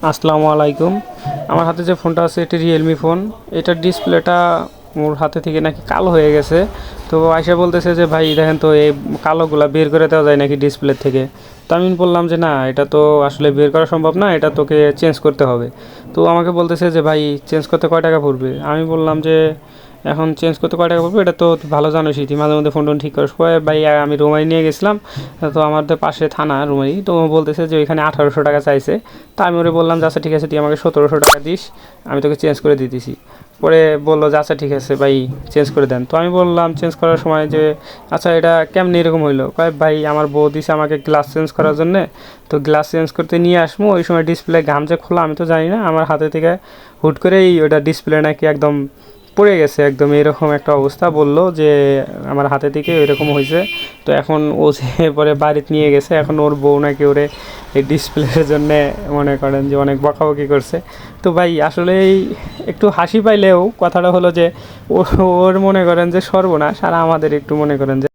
আসসালামু আলাইকুম। আমার হাতে যে ফোনটা আছে এটি রিয়েলমি ফোন। এটার ডিসপ্লেটা মোর হাতে থেকে নাকি কালো হয়ে গেছে। তো আইসা বলতেছে যে ভাই দেখেন তো এই কালোগুলা বের করে দেওয়া যায় নাকি ডিসপ্লে থেকে। তো আমি বললাম যে না, এটা তো আসলে বের করা সম্ভব না, এটা তোকে চেঞ্জ করতে হবে। তো আমাকে বলতেছে যে ভাই চেঞ্জ করতে কয় টাকা পড়বে। আমি বললাম যে এখন চেঞ্জ করতে কয় টাকা পড়বে, এটা তো ভালো জানোসই, তুই মাঝে মধ্যে ফোন টোন ঠিক করিস। কয় ভাই আমি রুমাই নিয়ে গেছিলাম, তো আমাদের পাশে থানা রুমাই, তো ও বলতেছে যে ওইখানে 1800 টাকা চাইছে। তা আমি ওরে বললাম যে আচ্ছা ঠিক আছে, তুই আমাকে 1700 টাকা দিস, আমি তোকে চেঞ্জ করে দিতেছি। পরে বললো যে আচ্ছা ঠিক আছে ভাই, চেঞ্জ করে দেন। তো আমি বললাম চেঞ্জ করার সময় যে আচ্ছা এটা কেমনি এরকম হইলো। কয় ভাই আমার বউ দিছে আমাকে গ্লাস চেঞ্জ করার জন্যে, তো গ্লাস চেঞ্জ করতে নিয়ে আসবো, ওই সময় ডিসপ্লে ঘাম যে খোলা আমি তো জানি না, আমার হাতে থেকে হুট করেই ওটা ডিসপ্লে নাকি একদম পড়ে গেছে, একদম এরকম একটা অবস্থা বললো যে আমার হাতে থেকে এরকম হয়েছে। তো এখন ও যে পরে বাড়িতে নিয়ে গেছে, এখন ওর বউ নাকি ওরে এই ডিসপ্লের জন্যে মনে করেন যে অনেক বকাবকি করছে। তো ভাই আসলেই একটু হাসি পাইলেও কথাটা হলো যে ওর মনে করেন যে সর্বনাশ, আর আমাদের একটু মনে করেন যে